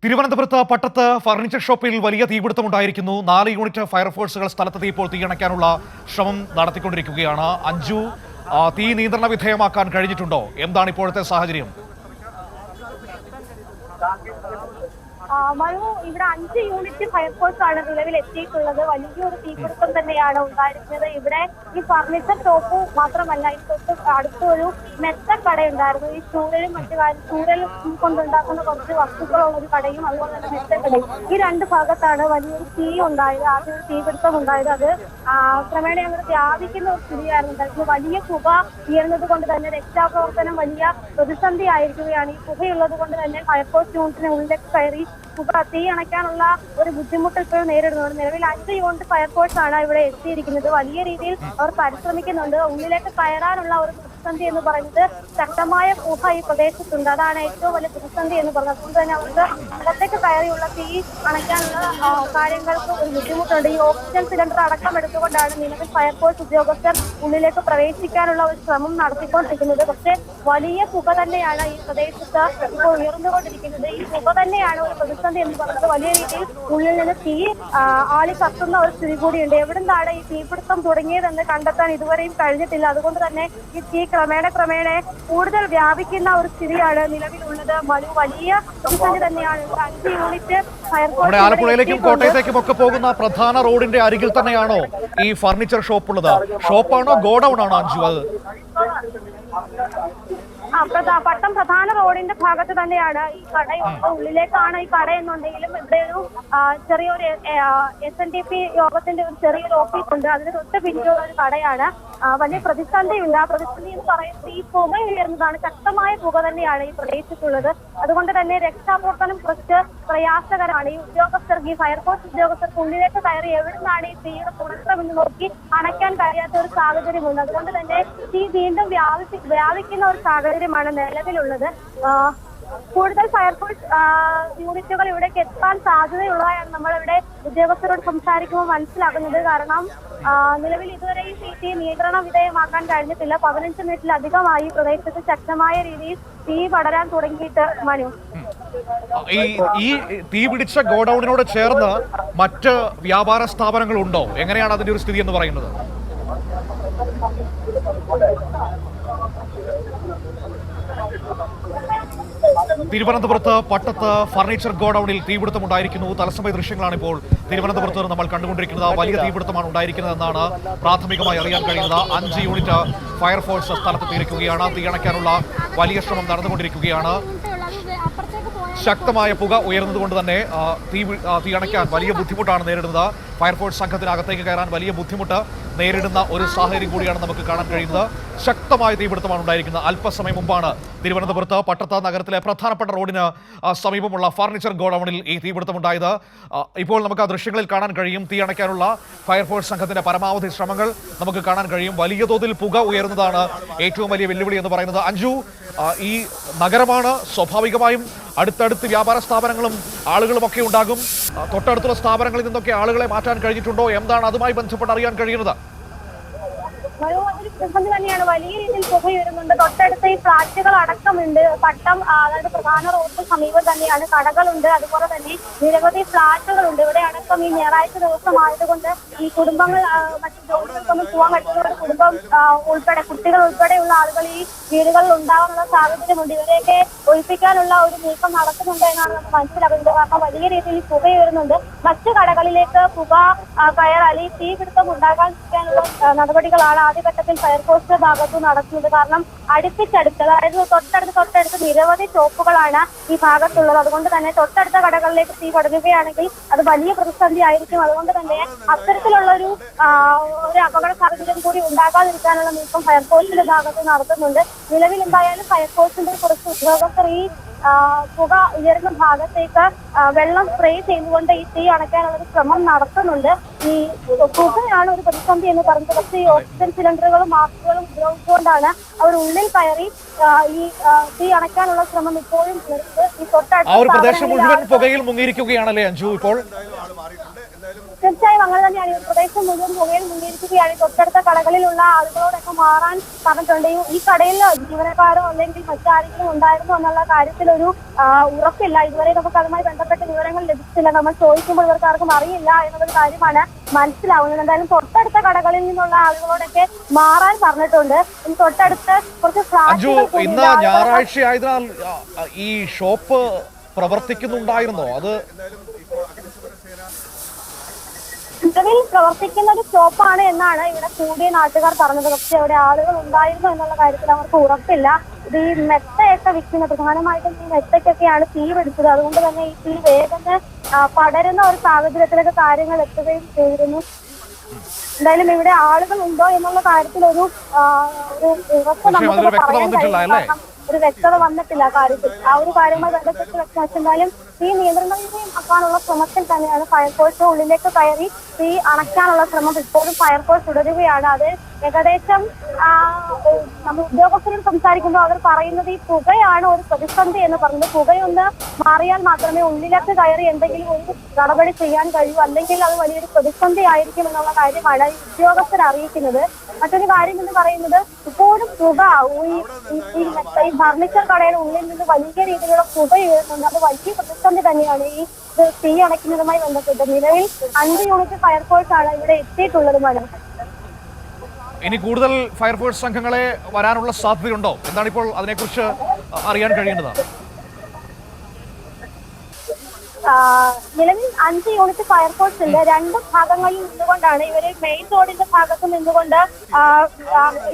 തിരുവനന്തപുരത്ത് പട്ടത്ത് ഫർണിച്ചർ ഷോപ്പിൽ വലിയ തീപിടുത്തമുണ്ടായിരിക്കുന്നു. 4 യൂണിറ്റ് ഫയർഫോഴ്സുകൾ സ്ഥലത്തെത്തി ഇപ്പോൾ തീയണയ്ക്കാനുള്ള ശ്രമം നടത്തിക്കൊണ്ടിരിക്കുകയാണ്. അഞ്ജു, തീ നിയന്ത്രണ വിധേയമാക്കാൻ കഴിഞ്ഞിട്ടുണ്ടോ? എന്താണ് ഇപ്പോഴത്തെ സാഹചര്യം? മനു, ഇവിടെ 5 യൂണിറ്റ് ഫയർഫോഴ്സ് ആണ് നിലവിൽ എത്തിയിട്ടുള്ളത്. വലിയൊരു തീപിടുത്തം തന്നെയാണ് ഉണ്ടായിരിക്കുന്നത്. ഇവിടെ ഈ ഫർണിച്ചർ ഷോപ്പ് മാത്രമല്ല, ഈ തൊട്ട് അടുത്തൊരു മെത്തക്കട ഉണ്ടായിരുന്നു. ഈ ചൂരലും ചൂരൽ കൊണ്ടുണ്ടാക്കുന്ന കുറച്ച് വസ്തുക്കളുള്ള ഒരു കടയും അതുപോലെ തന്നെ മെത്തക്കടയും, ഈ 2 ഭാഗത്താണ് വലിയൊരു തീ ഉണ്ടായത്. ആദ്യം ഒരു തീപിടുത്തം ഉണ്ടായത്. അത് ക്രമേണ അങ്ങനെ വ്യാപിക്കുന്ന ഒരു സ്ഥിതിയായിരുന്നു ഉണ്ടായിരുന്നത്. വലിയ പുക ഉയർന്നത് കൊണ്ട് തന്നെ രക്ഷാപ്രവർത്തനം വലിയ പ്രതിസന്ധി ആയിരിക്കുകയാണ്. ഈ പുകയുള്ളത് കൊണ്ട് തന്നെ ഫയർഫോഴ്സ് യൂണിറ്റിന് ഉള്ളിലേക്ക് കയറി തീ അണയ്ക്കാനുള്ള ഒരു ബുദ്ധിമുട്ട് ഇപ്പോൾ നേരിടുന്നുണ്ട്. നിലവിൽ 5 യൂണിറ്റ് ഫയർഫോഴ്സ് ആണ് ഇവിടെ എത്തിയിരിക്കുന്നത്. വലിയ രീതിയിൽ അവർ പരിശ്രമിക്കുന്നുണ്ട്. ഉള്ളിലേക്ക് കയറാനുള്ള ഒരു പ്രതിസന്ധി എന്ന് പറയുന്നത് ശക്തമായ പുക ഈ പ്രദേശത്തുണ്ട്. അതാണ് ഏറ്റവും വലിയ പ്രതിസന്ധി എന്ന് പറയുന്നത്. അതുകൊണ്ട് തന്നെ അവർക്ക് അകത്തേക്ക് കയറിയുള്ള തീ അണയ്ക്കാനുള്ള കാര്യങ്ങൾക്ക് ഒരു ബുദ്ധിമുട്ടുണ്ട്. ഈ ഓക്സിജൻ സിലിണ്ടർ അടക്കം എടുത്തുകൊണ്ടാണ് നിലവിൽ ഫയർഫോഴ്സ് ഉദ്യോഗസ്ഥർ ഉള്ളിലേക്ക് പ്രവേശിക്കാനുള്ള ഒരു ശ്രമം നടത്തിക്കൊണ്ടിരിക്കുന്നത്. പക്ഷേ വലിയ പുക തന്നെയാണ് ഈ പ്രദേശത്ത് ഇപ്പോൾ ഉയർന്നുകൊണ്ടിരിക്കുന്നത്. ഈ പുക തന്നെയാണ് ഒരു പ്രതിസന്ധി എന്ന് പറയുന്നത്. വലിയ രീതിയിൽ ഉള്ളിൽ നിന്ന് തീ ആളി കത്തുന്ന ഒരു സ്ഥിതി കൂടിയുണ്ട്. എവിടുന്നാണ് ഈ തീപിടുത്തം തുടങ്ങിയതെന്ന് കണ്ടെത്താൻ ഇതുവരെയും കഴിഞ്ഞിട്ടില്ല. അതുകൊണ്ട് തന്നെ ഈ തീ ക്രമേണ കൂടുതൽ വ്യാപിക്കുന്ന ഒരു സ്ഥിതിയാണ് നിലവിലുള്ളത്. വലിയ പ്രതിസന്ധി തന്നെയാണ്. 5 യൂണിറ്റ് ഫയർഫോഴ്സ് ആലപ്പുഴയിലേക്കും കോട്ടയത്തേക്കും ഒക്കെ പോകുന്ന പ്രധാന റോഡിന്റെ അരികിൽ തന്നെയാണോ ഈ ഫർണിച്ചർ ഷോപ്പ് ഉള്ളത്? ഷോപ്പാണോ ഗോഡൌൺ ആണോ അഞ്ജു? അത് പട്ടം പ്രധാന റോഡിന്റെ ഭാഗത്ത് തന്നെയാണ് ഈ കടയുണ്ട്. ഉള്ളിലേക്കാണ് ഈ കട എന്നുണ്ടെങ്കിലും ഇവിടെ ഒരു ചെറിയൊരു SNDP യോഗത്തിന്റെ ഒരു ചെറിയൊരു ഓഫീസ് ഉണ്ട്. അതിന് തൊട്ട് പിന്നിലുള്ള ഒരു കടയാണ്. വലിയ പ്രതിസന്ധിയുണ്ട്. ആ പ്രതിസന്ധി എന്ന് പറയുന്നത് ഈ പുക ഉയർന്നതാണ്. ശക്തമായ പുക തന്നെയാണ് ഈ പ്രദേശത്തുള്ളത്. അതുകൊണ്ട് തന്നെ രക്ഷാപ്രവർത്തനം കുറച്ച് പ്രയാസകരമാണ്. ഈ ഉദ്യോഗസ്ഥർക്ക്, ഈ ഫയർഫോഴ്സ് ഉദ്യോഗസ്ഥർക്ക് ഉള്ളിലേക്ക് കയറി എവിടുന്നാണ് ഈ തീയുടെ തുടക്കമെന്ന് നോക്കി അണയ്ക്കാൻ കഴിയാത്ത ഒരു സാഹചര്യമുണ്ട്. അതുകൊണ്ട് തന്നെ തീ വീണ്ടും വ്യാപിക്കുന്ന ഒരു സാഹചര്യമാണ് നിലവിലുള്ളത്. കൂടുതൽ ഫയർഫോഴ്സ് യൂണിറ്റുകൾ ഇവിടേക്ക് എത്താൻ സാധ്യതയുള്ളതായാണ് നമ്മളിവിടെ ഉദ്യോഗസ്ഥരോട് സംസാരിക്കുമ്പോൾ മനസ്സിലാക്കുന്നത്. കാരണം നിലവിൽ ഇതുവരെയും തീ നിയന്ത്രണ വിധേയമാക്കാൻ കഴിഞ്ഞിട്ടില്ല. 15 മിനിറ്റിലധികമായി പ്രദേശത്ത് ശക്തമായ രീതിയിൽ തീ പടരാൻ തുടങ്ങിയിട്ട്. മനു, ഈ തീ പിടിച്ച ഗോഡൌണിനോട് ചേർന്ന് മറ്റ് വ്യാപാര സ്ഥാപനങ്ങൾ ഉണ്ടോ? എങ്ങനെയാണ് അതിന്റെ ഒരു സ്ഥിതി എന്ന് പറയുന്നത്? തിരുവനന്തപുരത്ത് പട്ടത്ത് ഫർണിച്ചർ ഗോഡൌണിൽ തീപിടുത്തമുണ്ടായിരിക്കുന്നു. തത്സമയ ദൃശ്യങ്ങളാണ് ഇപ്പോൾ തിരുവനന്തപുരത്ത് നമ്മൾ കണ്ടുകൊണ്ടിരിക്കുന്നത്. വലിയ തീപിടുത്തമാണ് ഉണ്ടായിരിക്കുന്നത് എന്നാണ് പ്രാഥമികമായി അറിയാൻ കഴിയുന്നത്. 5 യൂണിറ്റ് ഫയർഫോഴ്സ് സ്ഥലത്തെത്തിയിരിക്കുകയാണ്. തീയണയ്ക്കാനുള്ള വലിയ ശ്രമം നടന്നുകൊണ്ടിരിക്കുകയാണ്. ശക്തമായ പുക ഉയർന്നതുകൊണ്ട് തന്നെ തീ അണയ്ക്കാൻ വലിയ ബുദ്ധിമുട്ടാണ് നേരിടുന്നത്. ഫയർഫോഴ്സ് സംഘത്തിനകത്തേക്ക് കയറാൻ വലിയ ബുദ്ധിമുട്ട് നേരിടുന്ന ഒരു സാഹചര്യം കൂടിയാണ് നമുക്ക് കാണാൻ കഴിയുന്നത്. ശക്തമായ തീപിടുത്തമാണ് ഉണ്ടായിരിക്കുന്നത്. അല്പസമയം മുമ്പാണ് തിരുവനന്തപുരത്ത് പട്ടത്ത് നഗരത്തിലെ പ്രധാനപ്പെട്ട റോഡിന് സമീപമുള്ള ഫർണിച്ചർ ഗോഡൌണിൽ ഈ തീപിടുത്തമുണ്ടായത്. ഇപ്പോൾ നമുക്ക് ആ ദൃശ്യങ്ങളിൽ കാണാൻ കഴിയും. തീ അണയ്ക്കാനുള്ള ഫയർഫോഴ്സ് സംഘത്തിന്റെ പരമാവധി ശ്രമങ്ങൾ നമുക്ക് കാണാൻ കഴിയും. വലിയ തോതിൽ പുക ഉയർന്നതാണ് ഏറ്റവും വലിയ വെല്ലുവിളി എന്ന് പറയുന്നത്. അഞ്ജു, ഈ നഗരമാണ്, സ്വാഭാവികമായും അടുത്തടുത്ത് വ്യാപാര സ്ഥാപനങ്ങളും ആളുകളും ഒക്കെ ഉണ്ടാകും. തൊട്ടടുത്തുള്ള സ്ഥാപനങ്ങളിൽ നിന്നൊക്കെ ആളുകളെ മാറ്റാൻ കഴിഞ്ഞിട്ടുണ്ടോ? എന്താണ് അതുമായി ബന്ധപ്പെട്ട് അറിയാൻ കഴിയുന്നത്? പ്രതിസന്ധി തന്നെയാണ്. വലിയ രീതിയിൽ പുക ഉയരുന്നുണ്ട്. തൊട്ടടുത്ത് ഈ ഫ്ളാറ്റുകൾ അടക്കമുണ്ട്. പട്ടം, അതായത് പ്രധാന റോഡിന് സമീപം തന്നെയാണ് കടകളുണ്ട്. അതുപോലെ തന്നെ നിരവധി ഫ്ളാറ്റുകളുണ്ട്. ഇവിടെ അടക്കം ഈ ഞായറാഴ്ച ദിവസമായതുകൊണ്ട് ഈ കുടുംബങ്ങൾ മറ്റു ജോലികൾക്കൊന്നും പോകാൻ പറ്റുന്ന കുടുംബം ഉൾപ്പെടെ കുട്ടികൾ ഉൾപ്പെടെയുള്ള ആളുകൾ ഈ വീടുകളിൽ ഉണ്ടാകാനുള്ള സാഹചര്യമുണ്ട്. ഇവരെയൊക്കെ ഒഴിപ്പിക്കാനുള്ള ഒരു നീക്കം നടക്കുന്നുണ്ട് എന്നാണ് നമുക്ക് മനസ്സിലാക്കുന്നത്. കാരണം വലിയ രീതിയിൽ പുക ഉയരുന്നുണ്ട്. മറ്റു കടകളിലേക്ക് പുക കയറാൻ ഈ തീപിടുത്തം ഉണ്ടാകാതിരിക്കാനുള്ള നടപടികളാണ് ആദ്യഘട്ടത്തിൽ ഫയർഫോഴ്സിന്റെ ഭാഗത്ത് നടത്തുന്നത്. കാരണം അടുപ്പിച്ചടുത്ത്, അതായത് തൊട്ടടുത്ത് നിരവധി ഷോപ്പുകളാണ് ഈ ഭാഗത്തുള്ളത്. അതുകൊണ്ട് തന്നെ തൊട്ടടുത്ത കടകളിലേക്ക് തീ പടരുകയാണെങ്കിൽ അത് വലിയ പ്രതിസന്ധി ആയിരിക്കും. അതുകൊണ്ട് തന്നെ അത്തരത്തിലുള്ള ഒരു അപകട സാഹചര്യം കൂടി ഉണ്ടാകാതിരിക്കാനുള്ള നീക്കം ഫയർഫോഴ്സിന്റെ ഭാഗത്ത് നടത്തുന്നുണ്ട്. നിലവിൽ എന്തായാലും ഫയർഫോഴ്സിന്റെ കുറച്ച് ഉദ്യോഗസ്ഥർ ഈ പുക ഉയരുന്ന ഭാഗത്തേക്ക് വെള്ളം സ്പ്രേ ചെയ്തുകൊണ്ട് ഈ തീ അണയ്ക്കാനുള്ള ഒരു ശ്രമം നടത്തുന്നുണ്ട്. ഈ പുകയാണ് ഒരു പ്രതിസന്ധി എന്ന് പറയുന്നത്. പക്ഷേ ഈ ഓക്സിജൻ സിലിണ്ടറുകളും മാസ്കുകളും ഉപയോഗിച്ചുകൊണ്ടാണ് അവർ ഉള്ളിൽ കയറി ഈ തീ അണയ്ക്കാനുള്ള ശ്രമം ഇപ്പോഴും ഈ തൊട്ടടുത്ത പ്രദേശം മുഴുവൻ പുകയിൽ മുങ്ങിയിരിക്കുകയാണല്ലേ അഞ്ജു ഇപ്പോൾ? തീർച്ചയായും തീർച്ചയായും അങ്ങനെ തന്നെയാണ്. ഈ പ്രദേശം മുഴുവൻ പുകയിൽ മുങ്ങിയിരിക്കുകയാണ്. തൊട്ടടുത്ത കടകളിലുള്ള ആളുകളോടൊക്കെ മാറാൻ പറഞ്ഞിട്ടുണ്ട്. ഈ കടയിൽ ജീവനക്കാരോ അല്ലെങ്കിൽ മറ്റാരെങ്കിലും ഉണ്ടായിരുന്നോ എന്നുള്ള കാര്യത്തിലൊരു ഉറപ്പില്ല. ഇതുവരെ നമുക്ക് അതുമായി ബന്ധപ്പെട്ട വിവരങ്ങൾ ലഭിച്ചില്ല. നമ്മൾ ചോദിക്കുമ്പോൾ ഇവർക്ക് ആർക്കും അറിയില്ല എന്നൊരു കാര്യമാണ് മനസ്സിലാവുന്നത്. എന്തായാലും തൊട്ടടുത്ത കടകളിൽ നിന്നുള്ള ആളുകളോടൊക്കെ മാറാൻ പറഞ്ഞിട്ടുണ്ട്. തൊട്ടടുത്ത് കുറച്ച് ഫ്ലാറ്റുകൾ ഇന്ന് ഞായറാഴ്ച ആയതിനാൽ ഈ ഷോപ്പ് പ്രവർത്തിക്കുന്നുണ്ടായിരുന്നോ? അത് നിലവിൽ പ്രവർത്തിക്കുന്ന ഒരു ഷോപ്പാണ് എന്നാണ് ഇവിടെ കൂടിയ നാട്ടുകാർ പറഞ്ഞത്. പക്ഷെ അവിടെ ആളുകൾ ഉണ്ടായിരുന്നു എന്നുള്ള കാര്യത്തിൽ അവർക്ക് ഉറപ്പില്ല. ഇത് ഈ മെത്തയൊക്കെ വിൽക്കുന്ന, പ്രധാനമായിട്ടും ഈ മെത്തയ്ക്കൊക്കെയാണ് തീ പിടിച്ചത്. അതുകൊണ്ട് തന്നെ ഈ തീ വേഗം പടരുന്ന ഒരു സാഹചര്യത്തിലൊക്കെ കാര്യങ്ങൾ എത്തുകയും ചെയ്തിരുന്നു. എന്തായാലും ഇവിടെ ആളുകൾ ഉണ്ടോ എന്നുള്ള കാര്യത്തിൽ ഒരു ഉറപ്പ് നമുക്ക് പറയാൻ കഴിയും. ഒരു വ്യക്തത വന്നിട്ടില്ല കാര്യത്തിൽ. ആ ഒരു കാര്യങ്ങൾ ബന്ധപ്പെട്ട് വെച്ചാലും തീ നിയന്ത്രണമാക്കാനുള്ള ശ്രമത്തിൽ തന്നെയാണ് ഫയർഫോഴ്സ്. ഉള്ളിലേക്ക് കയറി തീ അണയ്ക്കാനുള്ള ശ്രമം ഇപ്പോഴും ഫയർഫോഴ്സ് തുടരുകയാണ്. അത് ഏകദേശം നമ്മൾ ഉദ്യോഗസ്ഥരോട് സംസാരിക്കുമ്പോൾ അവർ പറയുന്നത് ഈ പുകയാണ് ഒരു പ്രതിസന്ധി എന്ന് പറഞ്ഞത്. പുകയൊന്ന് മാറിയാൽ മാത്രമേ ഉള്ളിലേക്ക് കയറി എന്തെങ്കിലും ഒരു നടപടി ചെയ്യാൻ കഴിയൂ, അല്ലെങ്കിൽ അത് വലിയൊരു പ്രതിസന്ധി ആയിരിക്കും എന്നുള്ള കാര്യമാണ് ഉദ്യോഗസ്ഥർ അറിയിക്കുന്നത്. മറ്റൊരു കാര്യം എന്ന് പറയുന്നത് ഇപ്പോഴും പുക ഈ ഫർണിച്ചർ കടയുടെ ഉള്ളിൽ നിന്ന് വലിയ രീതിയിലുള്ള പുക ഉയരുന്നുണ്ട്. അത് വലിയ പ്രതിസന്ധി തന്നെയാണ് ഈ തീ അണയ്ക്കുന്നതുമായി ബന്ധപ്പെട്ട്. നിലവിൽ 5 യൂണിറ്റ് ഫയർഫോഴ്സ് ആണ് ഇവിടെ എത്തിയിട്ടുള്ളത്. മാഡം, ഇനി കൂടുതൽ ഫയർഫോഴ്സ് സംഘങ്ങളെ വരാനുള്ള സാധ്യതയുണ്ടോ? എന്താണ് ഇപ്പോൾ അതിനെക്കുറിച്ച് അറിയാൻ കഴിയേണ്ടത്? നിലവിൽ 5 യൂണിറ്റ് ഫയർഫോഴ്സ് ഉണ്ട്. 2 ഭാഗങ്ങളിൽ നിന്നുകൊണ്ടാണ് ഇവര് മെയിൻ റോഡിന്റെ ഭാഗത്ത് നിന്നുകൊണ്ട്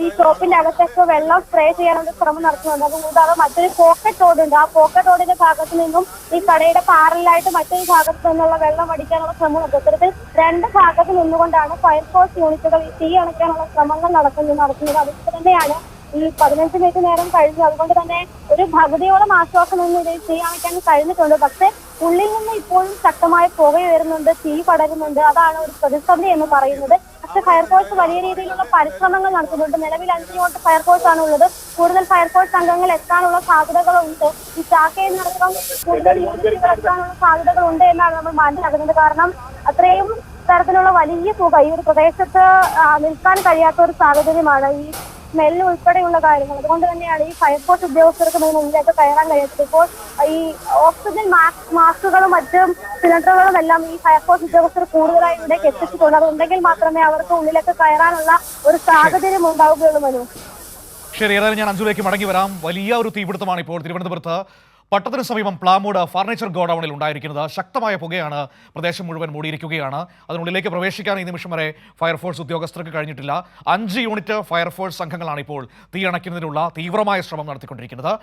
ഈ ഷോപ്പിന്റെ അകത്തേക്ക് വെള്ളം സ്പ്രേ ചെയ്യാനുള്ള ശ്രമം നടത്തുന്നുണ്ട്. അതുകൂടാതെ മറ്റൊരു പോക്കറ്റ് റോഡുണ്ട്. ആ പോക്കറ്റ് റോഡിന്റെ ഭാഗത്ത് നിന്നും ഈ കടയുടെ പാരലായിട്ട് മറ്റൊരു ഭാഗത്ത് നിന്നുള്ള വെള്ളം അടിക്കാനുള്ള ശ്രമം നടത്തും. ഇത്തരത്തിൽ 2 ഭാഗത്ത് നിന്നുകൊണ്ടാണ് ഫയർഫോഴ്സ് യൂണിറ്റുകൾ ഈ തീ അണയ്ക്കാനുള്ള ശ്രമങ്ങൾ നടത്തുന്നത്. അതുകൊണ്ട് തന്നെയാണ് ഈ 15 മിനിറ്റ് നേരം കഴിഞ്ഞു. അതുകൊണ്ട് തന്നെ ഒരു പകുതിയോളം ആശ്വാസം ഒന്നും തീ അണയ്ക്കാൻ കഴിഞ്ഞിട്ടുണ്ട്. പക്ഷെ ഉള്ളിൽ നിന്ന് ഇപ്പോഴും ശക്തമായ പുക ഉയരുന്നുണ്ട്, തീ പടരുന്നുണ്ട്. അതാണ് ഒരു പ്രതിസന്ധി എന്ന് പറയുന്നത്. പക്ഷെ ഫയർഫോഴ്സ് വലിയ രീതിയിലുള്ള പരിശ്രമങ്ങൾ നടത്തുന്നുണ്ട്. നിലവിൽ 5 യൂണിറ്റ് ഫയർഫോഴ്സ് ആണ് ഉള്ളത്. കൂടുതൽ ഫയർഫോഴ്സ് സംഘങ്ങൾ എത്താനുള്ള സാധ്യതകളുണ്ട്. ഈ ചാക്കയിൽ നടക്കം കൂടുതൽ യൂണിറ്റുകൾ എത്താനുള്ള സാധ്യതകളുണ്ട് എന്നാണ് നമ്മൾ മനസ്സിലാക്കുന്നത്. കാരണം അത്രയും തരത്തിലുള്ള വലിയ പുക ഈ ഒരു പ്രദേശത്ത് നിൽക്കാൻ കഴിയാത്ത ഒരു സാഹചര്യമാണ്. ഈ സ്മെല്ല് ഉൾപ്പെടെയുള്ള കാര്യങ്ങൾ. അതുകൊണ്ട് തന്നെയാണ് ഈ ഫയർഫോഴ്സ് ഉദ്യോഗസ്ഥർക്ക് മുന്നിലേക്ക് കയറാൻ കഴിയാത്തത്. ഇപ്പോൾ ഈ ഓക്സിജൻ മാസ്കുകളും മറ്റും സിലിണ്ടറുകളും എല്ലാം ഈ ഫയർഫോഴ്സ് ഉദ്യോഗസ്ഥർ കൂടുതലായി ഇവിടേക്ക് എത്തിച്ചിട്ടുണ്ട്. അതുണ്ടെങ്കിൽ മാത്രമേ അവർക്ക് ഉള്ളിലേക്ക് കയറാനുള്ള ഒരു സാഹചര്യം ഉണ്ടാവുകയുള്ളൂ. മനു, ശരി, ഏതായാലും ഞാൻ അഞ്ചുലേക്ക് മടങ്ങി വരാം. വലിയ ഒരു തീപിടുത്തമാണ് ഇപ്പോൾ തിരുവനന്തപുരത്ത് പട്ടത്തിന് സമീപം പ്ലാമൂട് ഫർണിച്ചർ ഗോഡൌണിൽ ഉണ്ടായിരിക്കുന്നത്. ശക്തമായ പുകയാണ്, പ്രദേശം മുഴുവൻ മൂടിയിരിക്കുകയാണ്. അതിനുള്ളിലേക്ക് പ്രവേശിക്കാൻ ഈ നിമിഷം വരെ ഫയർഫോഴ്സ് ഉദ്യോഗസ്ഥർക്ക് കഴിഞ്ഞിട്ടില്ല. 5 യൂണിറ്റ് ഫയർഫോഴ്സ് സംഘങ്ങളാണ് ഇപ്പോൾ തീ അണയ്ക്കുന്നതിനുള്ള തീവ്രമായ ശ്രമം നടത്തിക്കൊണ്ടിരിക്കുന്നത്.